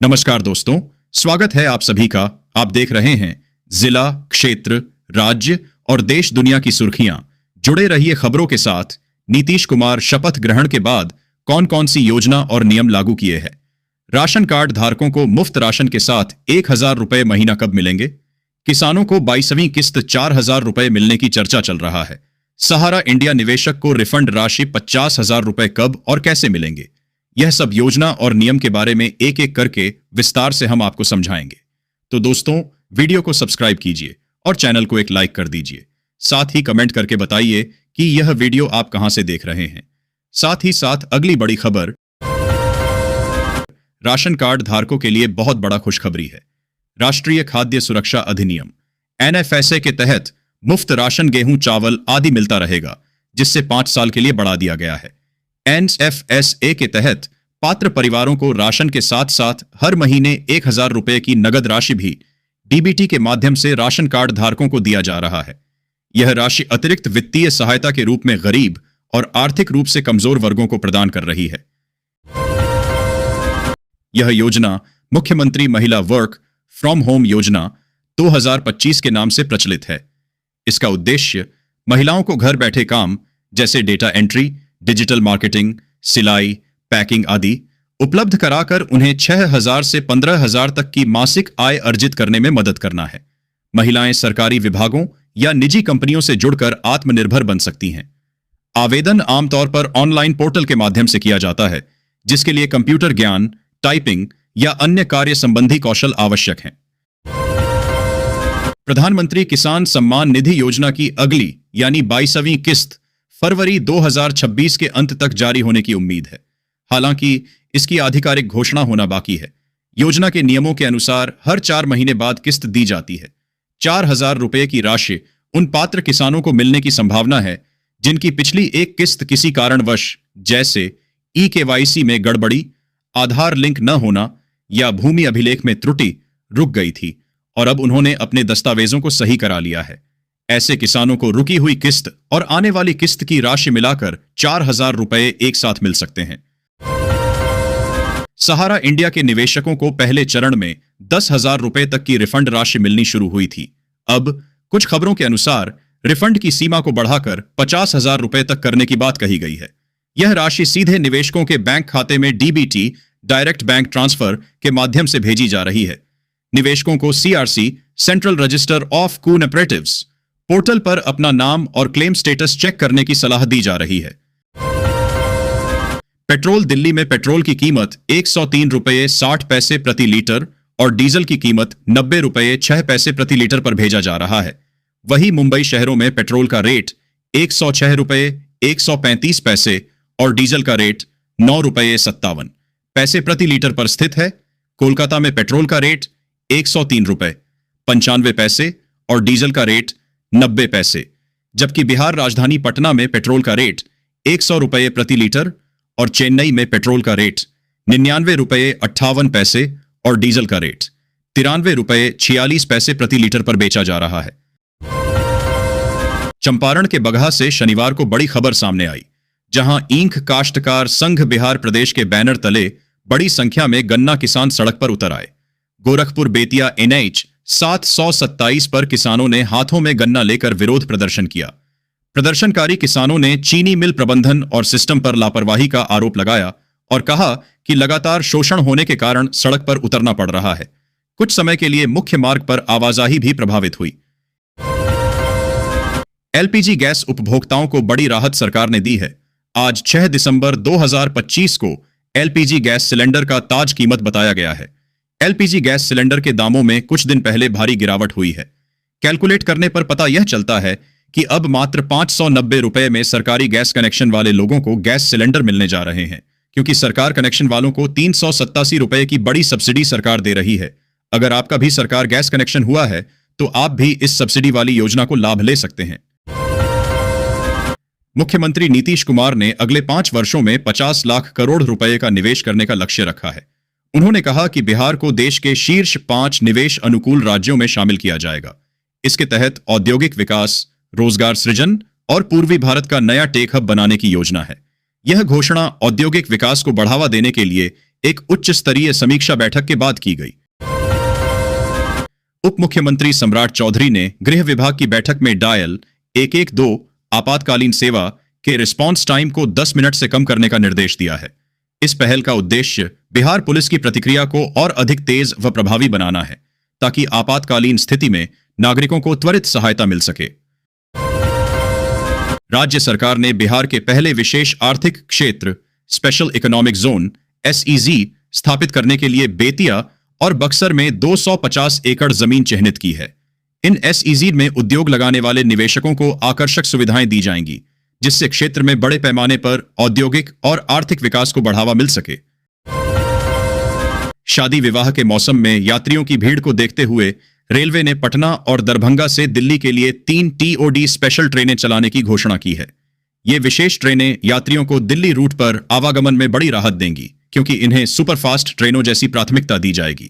नमस्कार दोस्तों, स्वागत है आप सभी का। आप देख रहे हैं जिला, क्षेत्र, राज्य और देश दुनिया की सुर्खियां। जुड़े रहिए खबरों के साथ। नीतीश कुमार शपथ ग्रहण के बाद कौन कौन सी योजना और नियम लागू किए हैं? राशन कार्ड धारकों को मुफ्त राशन के साथ 1,000 रुपए महीना कब मिलेंगे? किसानों को 22वीं किस्त 4,000 रुपए मिलने की चर्चा चल रहा है। सहारा इंडिया निवेशक को रिफंड राशि 50,000 रुपए कब और कैसे मिलेंगे? यह सब योजना और नियम के बारे में एक एक करके विस्तार से हम आपको समझाएंगे। तो दोस्तों, वीडियो को सब्सक्राइब कीजिए और चैनल को एक लाइक कर दीजिए। साथ ही कमेंट करके बताइए कि यह वीडियो आप कहां से देख रहे हैं। साथ ही साथ अगली बड़ी खबर, राशन कार्ड धारकों के लिए बहुत बड़ा खुशखबरी है। राष्ट्रीय खाद्य सुरक्षा अधिनियम NFSA के तहत मुफ्त राशन, गेहूं, चावल आदि मिलता रहेगा, जिससे 5 साल के लिए बढ़ा दिया गया है। NFSA के तहत पात्र परिवारों को राशन के साथ साथ हर महीने 1,000 रुपए की नगद राशि भी DBT के माध्यम से राशन कार्ड धारकों को दिया जा रहा है। यह राशि अतिरिक्त वित्तीय सहायता के रूप में गरीब और आर्थिक रूप से कमजोर वर्गों को प्रदान कर रही है। यह योजना मुख्यमंत्री महिला वर्क फ्रॉम होम योजना 2025 के नाम से प्रचलित है। इसका उद्देश्य महिलाओं को घर बैठे काम जैसे डेटा एंट्री, डिजिटल मार्केटिंग, सिलाई, पैकिंग आदि उपलब्ध कराकर उन्हें 6,000 से 15,000 तक की मासिक आय अर्जित करने में मदद करना है। महिलाएं सरकारी विभागों या निजी कंपनियों से जुड़कर आत्मनिर्भर बन सकती हैं। आवेदन आमतौर पर ऑनलाइन पोर्टल के माध्यम से किया जाता है, जिसके लिए कंप्यूटर ज्ञान, टाइपिंग या अन्य कार्य संबंधी कौशल आवश्यक हैं। प्रधानमंत्री किसान सम्मान निधि योजना की अगली यानी 22वीं किस्त फरवरी 2026 के अंत तक जारी होने की उम्मीद है। हालांकि इसकी आधिकारिक घोषणा होना बाकी है। योजना के नियमों के अनुसार हर 4 महीने बाद किस्त दी जाती है। 4,000 रुपए की राशि उन पात्र किसानों को मिलने की संभावना है जिनकी पिछली एक किस्त किसी कारणवश जैसे eKYC में गड़बड़ी, आधार लिंक न होना या भूमि अभिलेख में त्रुटि रुक गई थी और अब उन्होंने अपने दस्तावेजों को सही करा लिया है। ऐसे किसानों को रुकी हुई किस्त और आने वाली किस्त की राशि मिलाकर 4,000 रुपए एक साथ मिल सकते हैं। सहारा इंडिया के निवेशकों को पहले चरण में 10,000 रुपए तक की रिफंड राशि मिलनी शुरू हुई थी। अब कुछ खबरों के अनुसार रिफंड की सीमा को बढ़ाकर 50,000 रुपए तक करने की बात कही गई है। यह राशि सीधे निवेशकों के बैंक खाते में DBT डायरेक्ट बैंक ट्रांसफर के माध्यम से भेजी जा रही है। निवेशकों को CRC central register of cooperatives portal पर अपना नाम और क्लेम स्टेटस चेक करने की सलाह दी जा रही है। पेट्रोल, दिल्ली में पेट्रोल की कीमत 103 रुपये 60 पैसे प्रति लीटर और डीजल की कीमत 90 रुपये 6 पैसे प्रति लीटर पर भेजा जा रहा है। वहीं मुंबई शहरों में पेट्रोल का रेट 106 रुपये 135 पैसे और डीजल का रेट 9 रुपये 57 पैसे प्रति लीटर पर स्थित है। कोलकाता में पेट्रोल का रेट 103 रुपये 95 पैसे और डीजल का रेट 90 पैसे, जबकि बिहार राजधानी पटना में पेट्रोल का रेट 100 रुपये प्रति लीटर और चेन्नई में पेट्रोल का रेट 99 रुपये 58 पैसे और डीजल का रेट 93 रुपये 46 पैसे प्रति लीटर पर बेचा जा रहा है। चंपारण के बगहा से शनिवार को बड़ी खबर सामने आई, जहां ईंख काश्तकार संघ बिहार प्रदेश के बैनर तले बड़ी संख्या में गन्ना किसान सड़क पर उतर आए। गोरखपुर बेतिया NH 727 पर किसानों ने हाथों में गन्ना लेकर विरोध प्रदर्शन किया। प्रदर्शनकारी किसानों ने चीनी मिल प्रबंधन और सिस्टम पर लापरवाही का आरोप लगाया और कहा कि लगातार शोषण होने के कारण सड़क पर उतरना पड़ रहा है। कुछ समय के लिए मुख्य मार्ग पर आवाजाही भी प्रभावित हुई। LPG गैस उपभोक्ताओं को बड़ी राहत सरकार ने दी है। आज 6 दिसंबर 2025 को LPG गैस सिलेंडर का ताज कीमत बताया गया है। LPG गैस सिलेंडर के दामों में कुछ दिन पहले भारी गिरावट हुई है। कैलकुलेट करने पर पता यह चलता है कि अब मात्र 590 रुपए में सरकारी गैस कनेक्शन वाले लोगों को गैस सिलेंडर मिलने जा रहे हैं, क्योंकि सरकार कनेक्शन वालों को 387 रुपए की बड़ी सब्सिडी सरकार दे रही है। अगर आपका भी सरकार गैस कनेक्शन हुआ है तो आप भी इस सब्सिडी वाली योजना को लाभ ले सकते हैं। मुख्यमंत्री नीतीश कुमार ने अगले 5 वर्षों में 50 लाख करोड़ रुपए का निवेश करने का लक्ष्य रखा है। उन्होंने कहा कि बिहार को देश के शीर्ष 5 निवेश अनुकूल राज्यों में शामिल किया जाएगा। इसके तहत औद्योगिक विकास, रोजगार सृजन और पूर्वी भारत का नया टेक हब बनाने की योजना है। यह घोषणा औद्योगिक विकास को बढ़ावा देने के लिए एक उच्च स्तरीय समीक्षा बैठक के बाद की गई। उप मुख्यमंत्री सम्राट चौधरी ने गृह विभाग की बैठक में डायल 112 आपातकालीन सेवा के रिस्पांस टाइम को 10 मिनट से कम करने का निर्देश दिया है। इस पहल का उद्देश्य बिहार पुलिस की प्रतिक्रिया को और अधिक तेज व प्रभावी बनाना है, ताकि आपातकालीन स्थिति में नागरिकों को त्वरित सहायता मिल सके। राज्य सरकार ने बिहार के पहले विशेष आर्थिक क्षेत्र स्पेशल इकोनॉमिक जोन SEZ स्थापित करने के लिए बेतिया और बक्सर में 250 एकड़ जमीन चिह्नित की है। इन SEZ में उद्योग लगाने वाले निवेशकों को आकर्षक सुविधाएं दी जाएंगी, जिससे क्षेत्र में बड़े पैमाने पर औद्योगिक और आर्थिक विकास को बढ़ावा मिल सके। शादी विवाह के मौसम में यात्रियों की भीड़ को देखते हुए रेलवे ने पटना और दरभंगा से दिल्ली के लिए 3 TOD स्पेशल ट्रेनें चलाने की घोषणा की है। ये विशेष ट्रेनें यात्रियों को दिल्ली रूट पर आवागमन में बड़ी राहत देंगी, क्योंकि इन्हें सुपरफास्ट ट्रेनों जैसी प्राथमिकता दी जाएगी।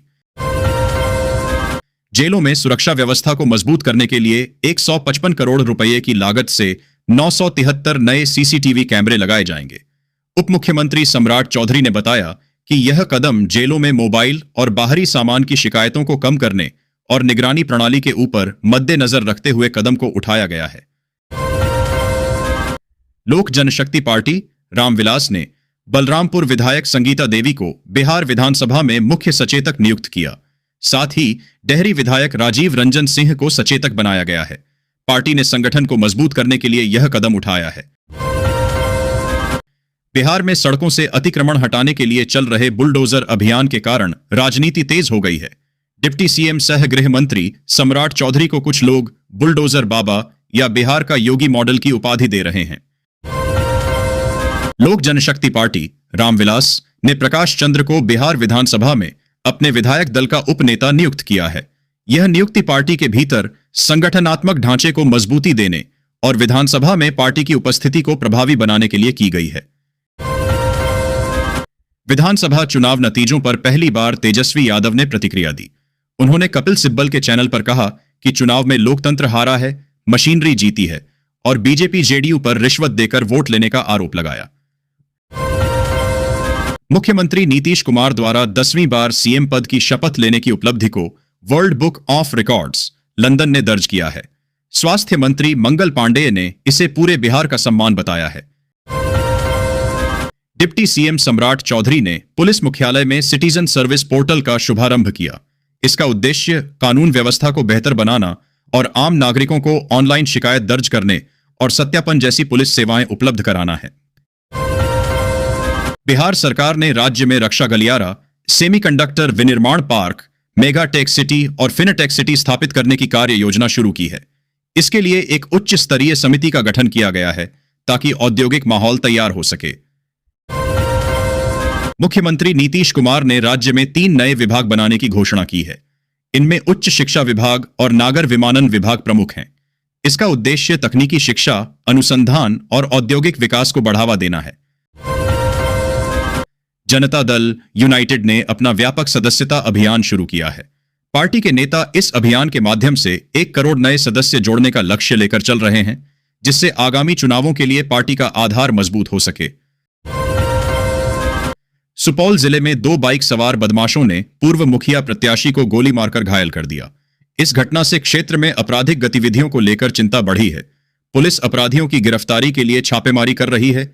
जेलों में सुरक्षा व्यवस्था को मजबूत करने के लिए 155 करोड़ रुपए की लागत से 973 नए CCTV कैमरे लगाए जाएंगे। उप मुख्यमंत्री सम्राट चौधरी ने बताया कि यह कदम जेलों में मोबाइल और बाहरी सामान की शिकायतों को कम करने और निगरानी प्रणाली के ऊपर मद्देनजर रखते हुए कदम को उठाया गया है। लोक जनशक्ति पार्टी रामविलास ने बलरामपुर विधायक संगीता देवी को बिहार विधानसभा में मुख्य सचेतक नियुक्त किया। साथ ही डेहरी विधायक राजीव रंजन सिंह को सचेतक बनाया गया है। पार्टी ने संगठन को मजबूत करने के लिए यह कदम उठाया है। बिहार में सड़कों से अतिक्रमण हटाने के लिए चल रहे बुलडोजर अभियान के कारण राजनीति तेज हो गई है। डिप्टी CM सह गृह मंत्री सम्राट चौधरी को कुछ लोग बुलडोजर बाबा या बिहार का योगी मॉडल की उपाधि दे रहे हैं। लोक जनशक्ति पार्टी रामविलास ने प्रकाश चंद्र को बिहार विधानसभा में अपने विधायक दल का उपनेता नियुक्त किया है। यह नियुक्ति पार्टी के भीतर संगठनात्मक ढांचे को मजबूती देने और विधानसभा में पार्टी की उपस्थिति को प्रभावी बनाने के लिए की गई है। विधानसभा चुनाव नतीजों पर पहली बार तेजस्वी यादव ने प्रतिक्रिया दी। उन्होंने कपिल सिब्बल के चैनल पर कहा कि चुनाव में लोकतंत्र हारा है, मशीनरी जीती है, और बीजेपी जेडीयू पर रिश्वत देकर वोट लेने का आरोप लगाया। मुख्यमंत्री नीतीश कुमार द्वारा 10वीं बार CM पद की शपथ लेने की उपलब्धि को world book of records London ने दर्ज किया है। स्वास्थ्य मंत्री मंगल पांडेय ने इसे पूरे बिहार का सम्मान बताया है। डिप्टी CM सम्राट चौधरी ने पुलिस मुख्यालय में सिटीजन सर्विस पोर्टल का शुभारंभ किया। इसका उद्देश्य कानून व्यवस्था को बेहतर बनाना और आम नागरिकों को ऑनलाइन शिकायत दर्ज करने और सत्यापन जैसी पुलिस सेवाएं उपलब्ध कराना है। बिहार सरकार ने राज्य में रक्षा गलियारा, सेमीकंडक्टर विनिर्माण पार्क, मेगा टेक सिटी और फिनटेक सिटी स्थापित करने की कार्य योजना शुरू की है। इसके लिए एक उच्च स्तरीय समिति का गठन किया गया है, ताकि औद्योगिक माहौल तैयार हो सके। मुख्यमंत्री नीतीश कुमार ने राज्य में 3 नए विभाग बनाने की घोषणा की है। इनमें उच्च शिक्षा विभाग और नागर विमानन विभाग प्रमुख हैं। इसका उद्देश्य तकनीकी शिक्षा, अनुसंधान और औद्योगिक विकास को बढ़ावा देना है। जनता दल यूनाइटेड ने अपना व्यापक सदस्यता अभियान शुरू किया है। पार्टी के नेता इस अभियान के माध्यम से 1 करोड़ नए सदस्य जोड़ने का लक्ष्य लेकर चल रहे हैं, जिससे आगामी चुनावों के लिए पार्टी का आधार मजबूत हो सके। सुपौल जिले में 2 बाइक सवार बदमाशों ने पूर्व मुखिया प्रत्याशी को गोली मारकर घायल कर दिया। इस घटना से क्षेत्र में आपराधिक गतिविधियों को लेकर चिंता बढ़ी है। पुलिस अपराधियों की गिरफ्तारी के लिए छापेमारी कर रही है।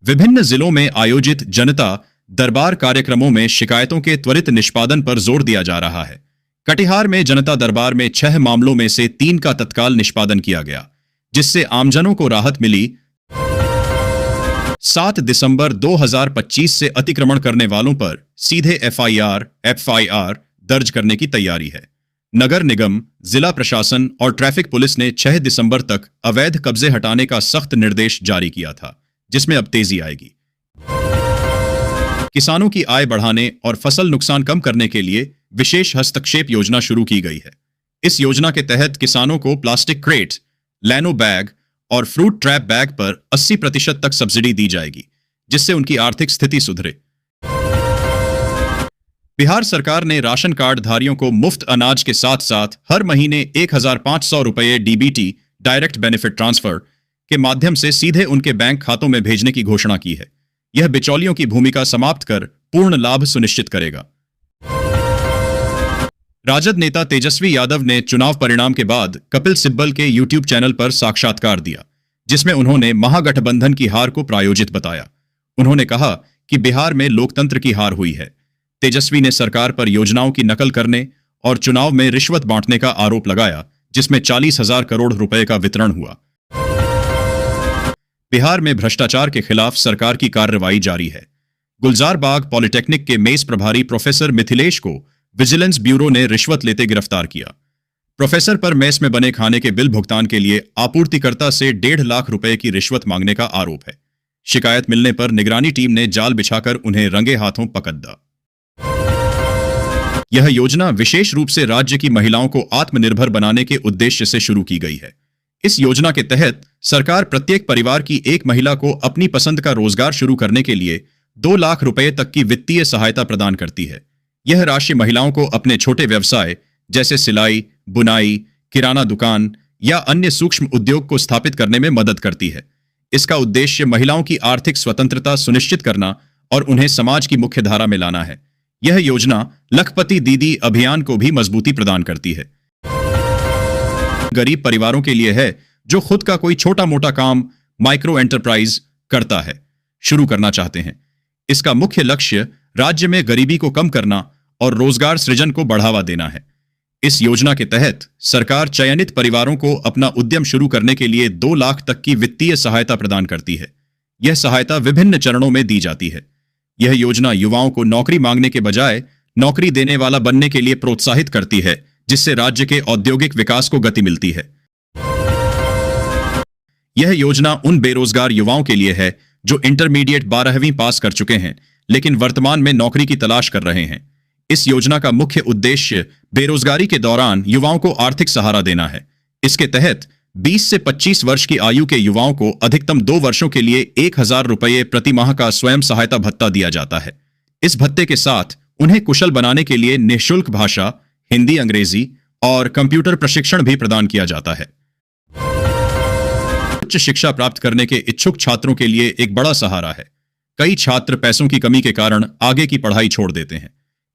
विभिन्न जिलों में आयोजित जनता दरबार कार्यक्रमों में शिकायतों के त्वरित निष्पादन पर जोर दिया जा रहा है। कटिहार में जनता दरबार में 6 मामलों में से 3 का तत्काल निष्पादन किया गया, जिससे आमजनों को राहत मिली। 7 दिसंबर 2025 से अतिक्रमण करने वालों पर सीधे FIR दर्ज करने की तैयारी है। नगर निगम, जिला प्रशासन और ट्रैफिक पुलिस ने 6 दिसंबर तक अवैध कब्जे हटाने का सख्त निर्देश जारी किया था, जिसमें अब तेजी आएगी। किसानों की आय बढ़ाने और फसल नुकसान कम करने के लिए विशेष हस्तक्षेप योजना शुरू की गई है। इस योजना के तहत किसानों को प्लास्टिक क्रेट, लैनो बैग और फ्रूट ट्रैप बैग पर 80% तक सब्सिडी दी जाएगी, जिससे उनकी आर्थिक स्थिति सुधरे। बिहार सरकार ने राशन कार्ड धारियों को मुफ्त अनाज के साथ साथ हर महीने 1,500 रुपये DBT डायरेक्ट बेनिफिट ट्रांसफर के माध्यम से सीधे उनके बैंक खातों में भेजने की घोषणा की है। यह बिचौलियों की भूमिका समाप्त कर पूर्ण लाभ सुनिश्चित करेगा। राजद नेता तेजस्वी यादव ने चुनाव परिणाम के बाद कपिल सिब्बल के यूट्यूब चैनल पर साक्षात्कार दिया, जिसमें उन्होंने महागठबंधन की हार को प्रायोजित बताया। उन्होंने कहा कि बिहार में लोकतंत्र की हार हुई है। तेजस्वी ने सरकार पर योजनाओं की नकल करने और चुनाव में रिश्वत बांटने का आरोप लगाया, जिसमें 40,000 करोड़ रुपए का वितरण हुआ। बिहार में भ्रष्टाचार के खिलाफ सरकार की कार्रवाई जारी है। गुलजार बाग पॉलिटेक्निक के मेस प्रभारी प्रोफेसर मिथिलेश को विजिलेंस ब्यूरो ने रिश्वत लेते गिरफ्तार किया। प्रोफेसर पर मेस में बने खाने के बिल भुगतान के लिए आपूर्तिकर्ता से 1.5 लाख रुपए की रिश्वत मांगने का आरोप है। शिकायत मिलने पर निगरानी टीम ने जाल बिछाकर उन्हें रंगे हाथों पकड़ लिया। यह योजना विशेष रूप से राज्य की महिलाओं को आत्मनिर्भर बनाने के उद्देश्य से शुरू की गई है। इस योजना के तहत सरकार प्रत्येक परिवार की एक महिला को अपनी पसंद का रोजगार शुरू करने के लिए 2 लाख रुपए तक की वित्तीय सहायता प्रदान करती है। यह राशि महिलाओं को अपने छोटे व्यवसाय जैसे सिलाई, बुनाई, किराना दुकान या अन्य सूक्ष्म उद्योग को स्थापित करने में मदद करती है। इसका उद्देश्य महिलाओं की आर्थिक स्वतंत्रता सुनिश्चित करना और उन्हें समाज की मुख्य धारा में लाना है। यह योजना लखपति दीदी अभियान को भी मजबूती प्रदान करती है। गरीब परिवारों के लिए है जो खुद का कोई छोटा मोटा काम माइक्रो एंटरप्राइज करता है, शुरू करना चाहते हैं। इसका मुख्य लक्ष्य राज्य में गरीबी को कम करना और रोजगार सृजन को बढ़ावा देना है। इस योजना के तहत सरकार चयनित परिवारों को अपना उद्यम शुरू करने के लिए 2 लाख तक की वित्तीय सहायता प्रदान करती है। यह सहायता विभिन्न चरणों में दी जाती है। यह योजना युवाओं को नौकरी मांगने के बजाय नौकरी देने वाला बनने के लिए प्रोत्साहित करती है, जिससे राज्य के औद्योगिक विकास को गति मिलती है। यह योजना उन बेरोजगार युवाओं के लिए है जो इंटरमीडिएट 12वीं पास कर चुके हैं लेकिन वर्तमान में नौकरी की तलाश कर रहे हैं। इस योजना का मुख्य उद्देश्य बेरोजगारी के दौरान युवाओं को आर्थिक सहारा देना है। इसके तहत 20 से 25 वर्ष की आयु के युवाओं को अधिकतम 2 वर्षों के लिए 1,000 रुपये प्रति माह का स्वयं सहायता भत्ता दिया जाता है। इस भत्ते के साथ उन्हें कुशल बनाने के लिए निःशुल्क भाषा, हिंदी, अंग्रेजी और कंप्यूटर प्रशिक्षण भी प्रदान किया जाता है। उच्च शिक्षा प्राप्त करने के इच्छुक छात्रों के लिए एक बड़ा सहारा है। कई छात्र पैसों की कमी के कारण आगे की पढ़ाई छोड़ देते हैं।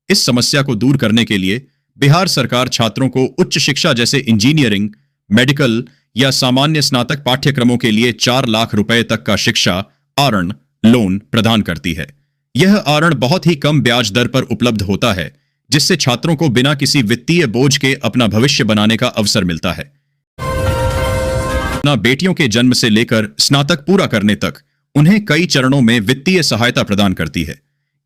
इस समस्या को दूर करने के लिए बिहार सरकार छात्रों को उच्च शिक्षा जैसे इंजीनियरिंग, मेडिकल या सामान्य स्नातक पाठ्यक्रमों के लिए 4 लाख रुपए तक का शिक्षा आरण लोन प्रदान करती है। यह आरण बहुत ही कम ब्याज दर पर उपलब्ध होता है, जिससे छात्रों को बिना किसी वित्तीय बोझ के अपना भविष्य बनाने का अवसर मिलता है। बेटियों के जन्म से लेकर स्नातक पूरा करने तक उन्हें कई चरणों में वित्तीय सहायता प्रदान करती है।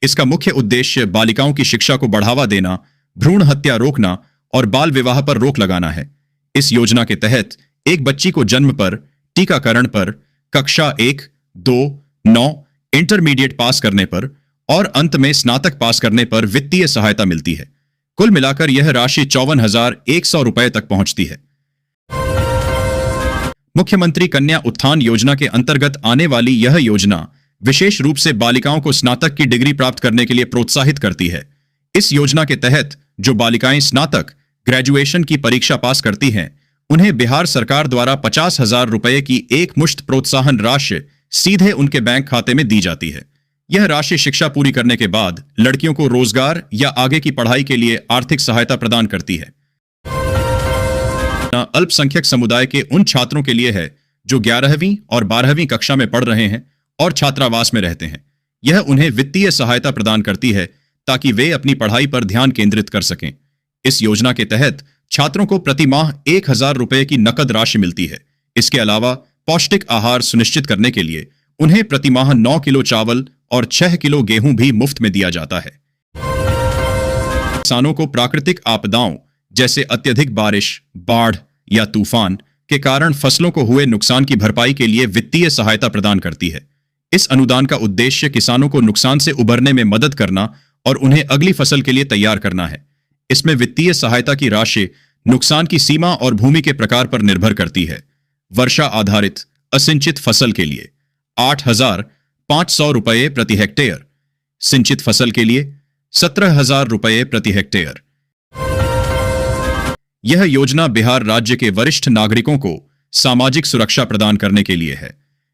इसका मुख्य उद्देश्य बालिकाओं की शिक्षा को बढ़ावा देना, भ्रूण हत्या रोकना और बाल विवाह पर रोक लगाना है। इस योजना के तहत एक बच्ची को जन्म पर, टीकाकरण पर, कक्षा 1, 2, 9, इंटरमीडिएट पास करने पर और अंत में स्नातक पास करने पर वित्तीय सहायता मिलती है। कुल मिलाकर यह राशि 54,100 रुपए तक पहुंचती है। मुख्यमंत्री कन्या उत्थान योजना के अंतर्गत आने वाली यह योजना विशेष रूप से बालिकाओं को स्नातक की डिग्री प्राप्त करने के लिए प्रोत्साहित करती है। इस योजना के तहत जो बालिकाएं स्नातक ग्रेजुएशन की परीक्षा पास करती हैं, उन्हें बिहार सरकार द्वारा 50,000 रुपए की एक मुश्त प्रोत्साहन राशि सीधे उनके बैंक खाते में दी जाती है। यह राशि शिक्षा पूरी करने के बाद लड़कियों को रोजगार या आगे की पढ़ाई के लिए आर्थिक सहायता प्रदान करती है। अल्पसंख्यक समुदाय के उन छात्रों के लिए है जो 11वीं और 12वीं कक्षा में पढ़ रहे हैं और छात्रावास में रहते हैं। यह उन्हें वित्तीय सहायता प्रदान करती है ताकि वे अपनी पढ़ाई पर ध्यान केंद्रित कर सकें। इस योजना के तहत छात्रों को प्रति माह 1,000 रुपए की नकद राशि मिलती है। इसके अलावा पौष्टिक आहार सुनिश्चित करने के लिए उन्हें प्रति माह 9 किलो चावल और 6 किलो गेहूं भी मुफ्त में दिया जाता है। किसानों को प्राकृतिक आपदाओं जैसे अत्यधिक बारिश, बाढ़ या तूफान के कारण फसलों को हुए नुकसान की भरपाई के लिए वित्तीय सहायता प्रदान करती है। इस अनुदान का उद्देश्य किसानों को नुकसान से उबरने में मदद करना और उन्हें अगली फसल के लिए तैयार करना है। इसमें वित्तीय सहायता की राशि नुकसान की सीमा और भूमि के प्रकार पर निर्भर करती है। वर्षा आधारित असिंचित फसल के लिए 8,500 रुपये प्रति हेक्टेयर, सिंचित फसल के लिए 17,000 रुपये प्रति हेक्टेयर। यह योजना बिहार राज्य के वरिष्ठ नागरिकों को सामाजिक सुरक्षा प्रदान करने के लिए है।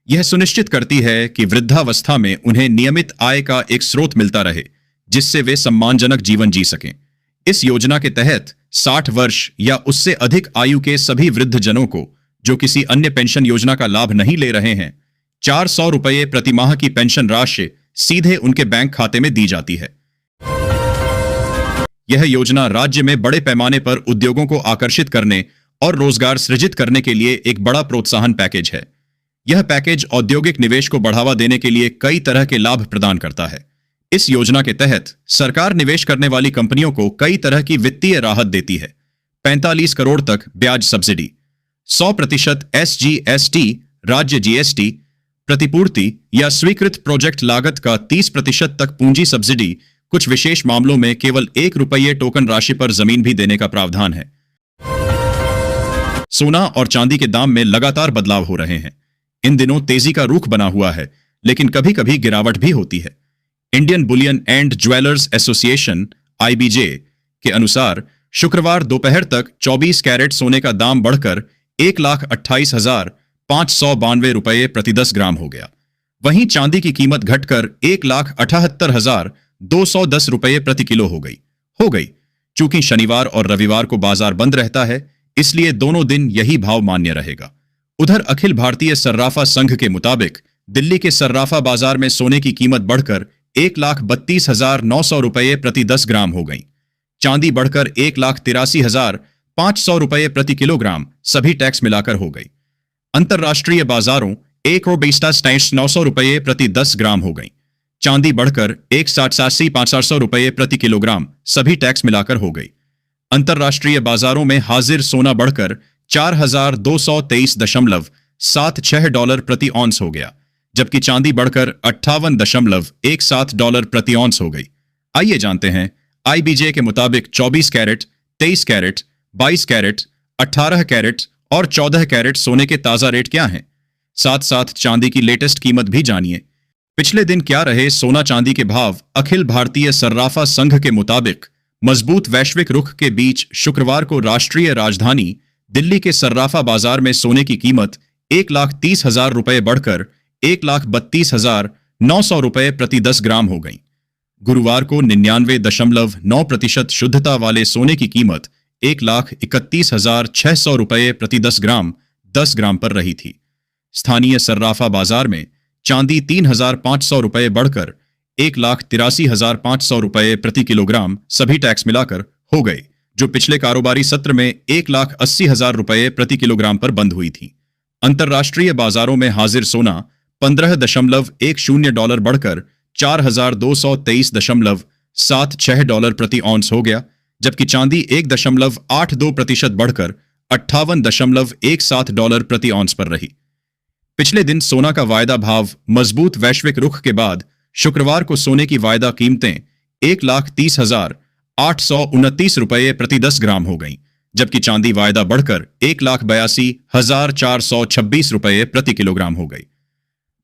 यह सुनिश्चित करती है कि वृद्धावस्था में उन्हें नियमित आय का एक स्रोत मिलता रहे, जिससे वे सम्मानजनक जीवन जी सकें। इस योजना के तहत 60 वर्ष या उससे अधिक आयु के सभी वृद्धजनों को जो किसी अन्य पेंशन योजना का लाभ नहीं ले रहे हैं, 400 रुपये प्रतिमाह की पेंशन राशि सीधे उनके बैंक खाते में दी जाती है। यह योजना राज्य में बड़े पैमाने पर उद्योगों को आकर्षित करने और रोजगार सृजित करने के लिए एक बड़ा प्रोत्साहन पैकेज है। यह पैकेज औद्योगिक निवेश को बढ़ावा देने के लिए कई तरह के लाभ प्रदान करता है। इस योजना के तहत सरकार निवेश करने वाली कंपनियों को कई तरह की वित्तीय राहत देती है। 45 करोड़ तक ब्याज सब्सिडी, 100% SGST राज्य GST, प्रतिपूर्ति या स्वीकृत प्रोजेक्ट लागत का 30% तक पूंजी सब्सिडी, कुछ विशेष मामलों में केवल 1 रुपये टोकन राशि पर जमीन भी देने का प्रावधान है। सोना और चांदी के दाम में लगातार बदलाव हो रहे हैं। इन दिनों तेजी का रुख बना हुआ है, लेकिन कभी कभी गिरावट भी होती है। Indian Boolean and jewellers association IBJ के अनुसार शुक्रवार दोपहर तक 24 कैरेट सोने का दाम बढ़कर 1,28,592 रुपये प्रति 10 ग्राम हो गया। वहीं चांदी की कीमत घटकर 1,78,210 रुपये प्रति किलो हो गई। चूंकि शनिवार और रविवार को बाजार बंद रहता है, इसलिए दोनों दिन यही भाव मान्य रहेगा। उधर अखिल भारतीय सर्राफा संघ के मुताबिक दिल्ली के सर्राफा बाजार में सोने की कीमत बढ़कर 1,32,900 रुपये प्रति 10 ग्राम हो गई। चांदी बढ़कर 1,83,500 रुपये प्रति किलोग्राम सभी टैक्स मिलाकर हो गई। अंतर्राष्ट्रीय बाजारों 1,22,900 रुपये प्रति 10 ग्राम हो गई। चांदी बढ़कर 1,87,500 रुपये प्रति किलोग्राम सभी टैक्स मिलाकर हो गई। अंतर्राष्ट्रीय बाजारों में हाजिर सोना बढ़कर 4,223.76 डॉलर प्रति ऑन्स हो गया, जबकि चांदी बढ़कर 58.17 डॉलर प्रति ऑन्स हो गई। आइए जानते हैं IBJ के मुताबिक 24 कैरेट, 23 कैरेट, 22 कैरेट, 18 कैरेट और 14 कैरेट सोने के ताजा रेट क्या हैं। साथ साथ चांदी की लेटेस्ट कीमत भी जानिए। पिछले दिन क्या रहे सोना चांदी के भाव। अखिल भारतीय सर्राफा संघ के मुताबिक मजबूत वैश्विक रुख के बीच शुक्रवार को राष्ट्रीय राजधानी दिल्ली के सर्राफा बाजार में सोने की कीमत 1,30,000 रुपये बढ़कर 1,32,900 रुपये प्रति 10 ग्राम हो गई। गुरुवार को 99.9% शुद्धता वाले सोने की कीमत 1,31,600 रुपये प्रति 10 ग्राम पर रही थी। स्थानीय सर्राफा बाजार में चांदी 3,500 रुपये बढ़कर 1,83,500 रुपये प्रति किलोग्राम सभी टैक्स मिलाकर हो गई, जो पिछले कारोबारी सत्र में 1,80,000 रुपये प्रति किलोग्राम पर बंद हुई थी। अंतर्राष्ट्रीय बाजारों में हाजिर सोना 15.10 डॉलर बढ़कर 4,223.76 डॉलर प्रति ऑन्स हो गया, जबकि चांदी 1.82% बढ़कर 58.17 डॉलर प्रति ऑन्स पर रही। पिछले दिन सोना का वायदा भाव मजबूत वैश्विक रुख के बाद शुक्रवार को सोने की वायदा कीमतें 1,30,829 रुपये प्रति 10 ग्राम हो गईं, जबकि चांदी वायदा बढ़कर 1,82,426 रुपये प्रति किलोग्राम हो गई।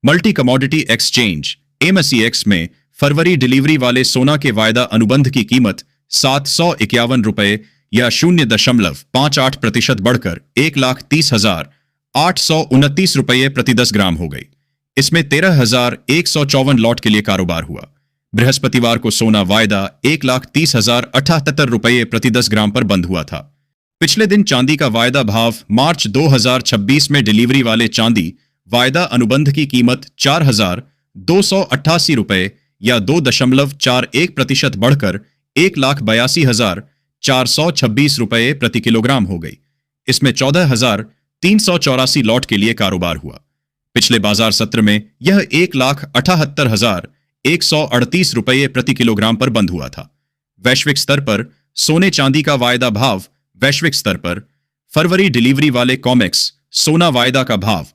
मल्टी कमोडिटी एक्सचेंज MSEX में फरवरी डिलीवरी वाले सोना के वायदा अनुबंध की कीमत 751 रुपये या 0.58% बढ़कर 1,30,829 रुपये प्रति 10 ग्राम हो गई। इसमें 13,154 लॉट के लिए कारोबार हुआ। बृहस्पतिवार को सोना वायदा 1,30,078 रुपये प्रति 10 ग्राम पर बंद हुआ था। पिछले दिन चांदी का वायदा भाव मार्च 2026 में डिलीवरी वाले चांदी वायदा अनुबंध की कीमत 4,288 रुपये या 2.41% बढ़कर 1,82,426 रुपये प्रति किलोग्राम हो गई। इसमें 14,384 लॉट के लिए कारोबार हुआ। पिछले बाजार सत्र में यह 1,78,138 रुपये प्रति किलोग्राम पर बंद हुआ था। वैश्विक स्तर पर सोने चांदी का वायदा भाव। वैश्विक स्तर पर फरवरी डिलीवरी वाले कॉमेक्स सोना वायदा का भाव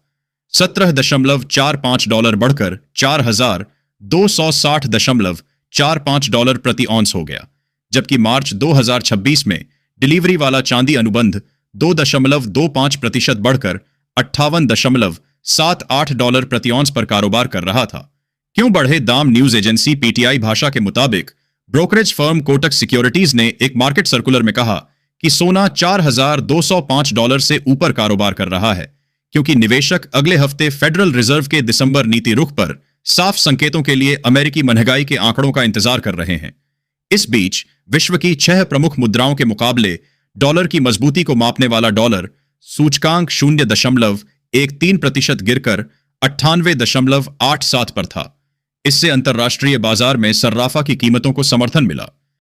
17.45 डॉलर बढ़कर 4,260.45 डॉलर प्रति ऑन्स हो गया, जबकि मार्च 2026 में डिलीवरी वाला चांदी अनुबंध 2.25% बढ़कर 58.78 डॉलर प्रति ऑन्स पर कारोबार कर रहा था। क्यों बढ़े दाम? न्यूज एजेंसी PTI भाषा के मुताबिक ब्रोकरेज फर्म कोटक सिक्योरिटीज ने एक मार्केट सर्कुलर में कहा कि सोना 4,205 डॉलर से ऊपर कारोबार कर रहा है। क्योंकि निवेशक अगले हफ्ते फेडरल रिजर्व के दिसंबर नीति रुख पर साफ संकेतों के लिए अमेरिकी महंगाई के आंकड़ों का इंतजार कर रहे हैं। इस बीच विश्व की 6 प्रमुख मुद्राओं के मुकाबले डॉलर की मजबूती को मापने वाला डॉलर सूचकांक 0.13% गिरकर 98.87 पर था। इससे अंतर्राष्ट्रीय बाजार में सर्राफा की कीमतों को समर्थन मिला।